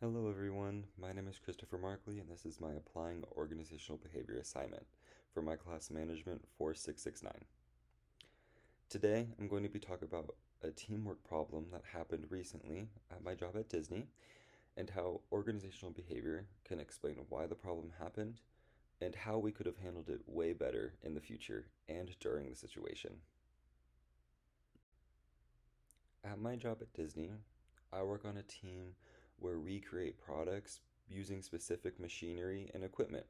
Hello everyone, my name is Christopher Markley and this is my Applying Organizational Behavior assignment for my class management 4669. Today I'm going to be talking about a teamwork problem that happened recently at my job at Disney and how organizational behavior can explain why the problem happened and how we could have handled it way better in the future and during the situation. At my job at Disney, I work on a team where we create products using specific machinery and equipment.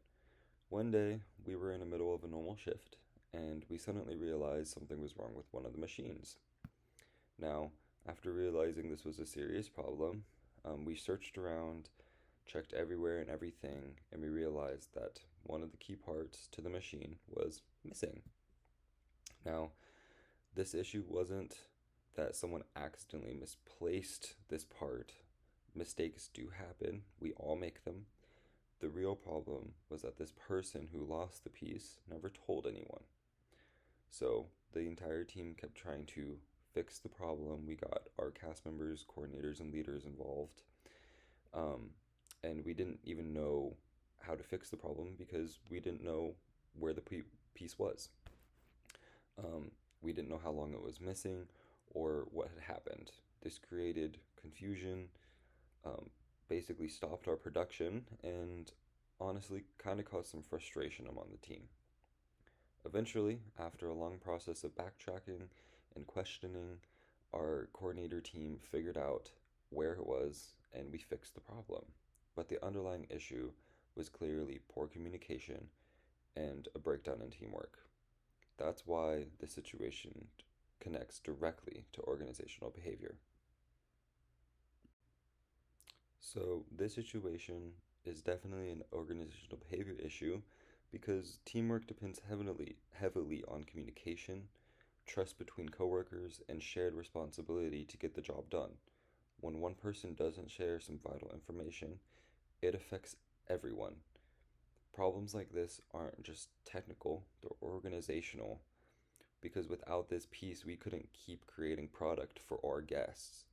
One day, we were in the middle of a normal shift, and we suddenly realized something was wrong with one of the machines. Now, after realizing this was a serious problem, we searched around, checked everywhere and everything, and we realized that one of the key parts to the machine was missing. Now, this issue wasn't that someone accidentally misplaced this part. Mistakes do happen, we all make them. The real problem was that this person who lost the piece never told anyone. So the entire team kept trying to fix the problem. We got our cast members, coordinators, and leaders involved. Um, and we didn't even know how to fix the problem because we didn't know where the piece was. Um, we didn't know how long it was missing or what had happened. This created confusion, um, basically stopped our production, and honestly kind of caused some frustration among the team. Eventually, after a long process of backtracking and questioning, our coordinator team figured out where it was and we fixed the problem. But the underlying issue was clearly poor communication and a breakdown in teamwork. That's why the situation connects directly to organizational behavior. So, this situation is definitely an organizational behavior issue because teamwork depends heavily on communication, trust between coworkers, and shared responsibility to get the job done. When one person doesn't share some vital information, it affects everyone. Problems like this aren't just technical, they're organizational because without this piece, we couldn't keep creating product for our guests.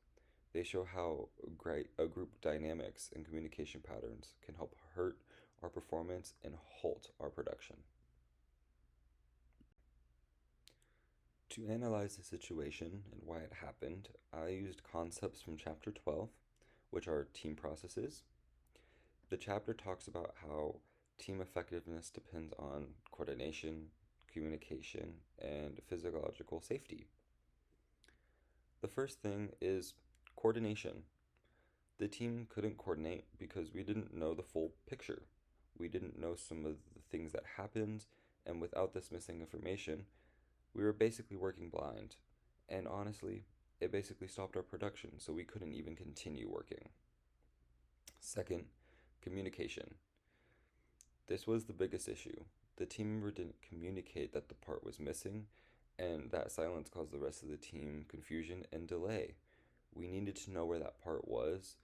They show how great a group dynamics and communication patterns can help hurt our performance and halt our production. To analyze the situation and why it happened, I used concepts from chapter 12, which are team processes. The chapter talks about how team effectiveness depends on coordination, communication, and physiological safety. The first thing is coordination. The team couldn't coordinate because we didn't know the full picture. We didn't know some of the things that happened, and without this missing information, we were basically working blind. And honestly, it basically stopped our production, so we couldn't even continue working. Second, communication. This was the biggest issue. The team member didn't communicate that the part was missing, and that silence caused the rest of the team confusion and delay. We needed to know where that part was,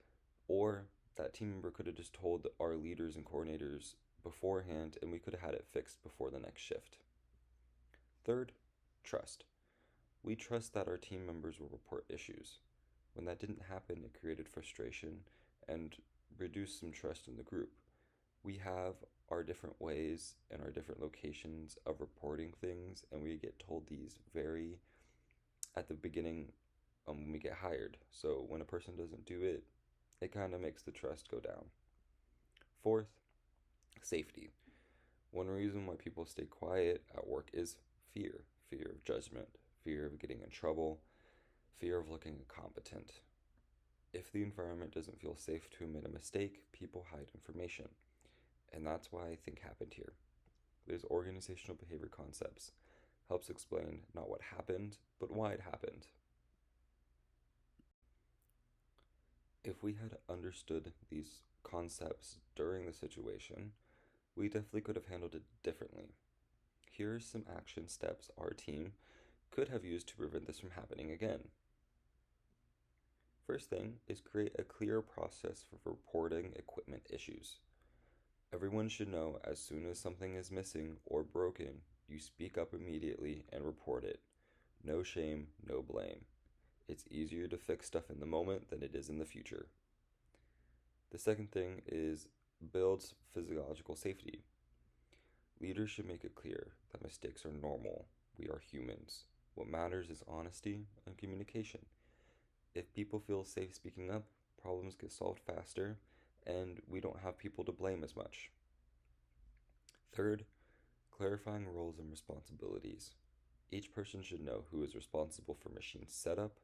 or that team member could have just told our leaders and coordinators beforehand, and we could have had it fixed before the next shift. Third, trust. We trust that our team members will report issues. When that didn't happen, it created frustration and reduced some trust in the group. We have our different ways and our different locations of reporting things, and we get told these very at the beginning when we get hired. So when a person doesn't do it, it kind of makes the trust go down. Fourth, safety. One reason why people stay quiet at work is fear of judgment, fear of getting in trouble, fear of looking incompetent. If the environment doesn't feel safe to admit a mistake, people hide information. And that's why I think happened here. There's organizational behavior concepts, helps explain not what happened, but why it happened. If we had understood these concepts during the situation, we definitely could have handled it differently. Here are some action steps our team could have used to prevent this from happening again. First thing is create a clear process for reporting equipment issues. Everyone should know as soon as something is missing or broken, you speak up immediately and report it. No shame, no blame. It's easier to fix stuff in the moment than it is in the future. The second thing is builds physiological safety. Leaders should make it clear that mistakes are normal. We are humans. What matters is honesty and communication. If people feel safe speaking up, problems get solved faster and we don't have people to blame as much. Third, clarifying roles and responsibilities. Each person should know who is responsible for machine setup,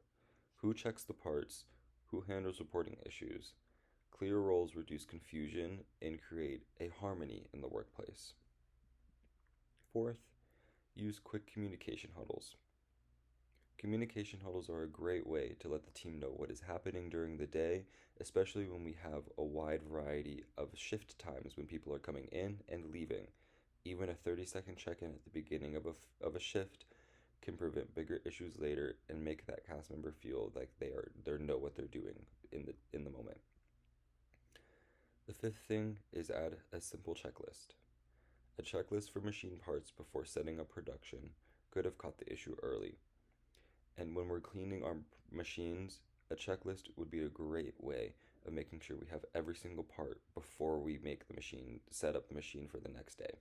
who checks the parts, who handles reporting issues. Clear roles reduce confusion and create a harmony in the workplace. Fourth, use quick communication huddles. Communication huddles are a great way to let the team know what is happening during the day, especially when we have a wide variety of shift times when people are coming in and leaving. Even a 30-second check-in at the beginning of a shift can prevent bigger issues later and make that cast member feel like they know what they're doing in the moment. The fifth thing is add a simple checklist. A checklist for machine parts before setting up production could have caught the issue early. And when we're cleaning our machines, a checklist would be a great way of making sure we have every single part before we make the machine, set up the machine for the next day.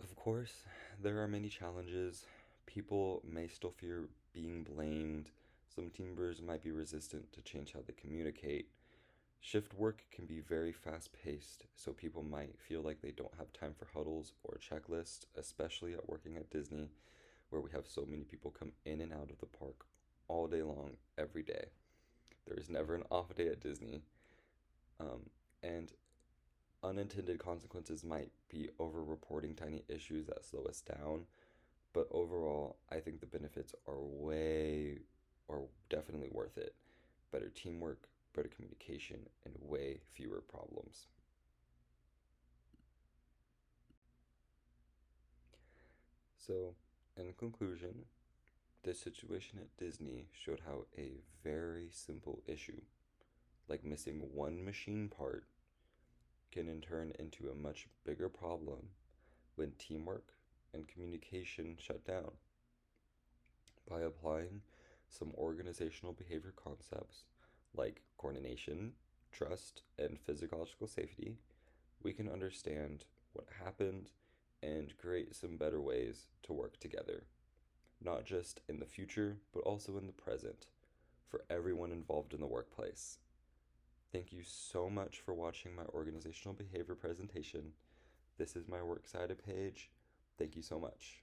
Of course, there are many challenges. People may still fear being blamed. Some team members might be resistant to change how they communicate. Shift work can be very fast paced, so people might feel like they don't have time for huddles or checklists, especially at working at Disney, where we have so many people come in and out of the park all day long, every day. There is never an off day at Disney. And unintended consequences might be over reporting tiny issues that slow us down, but overall, I think the benefits are definitely worth it. Better teamwork, better communication, and way fewer problems. So, in conclusion, this situation at Disney showed how a very simple issue, like missing one machine part, can in turn into a much bigger problem when teamwork and communication shut down. By applying some organizational behavior concepts like coordination, trust, and physiological safety, we can understand what happened and create some better ways to work together, not just in the future, but also in the present, for everyone involved in the workplace. Thank you so much for watching my organizational behavior presentation. This is my works cited page. Thank you so much.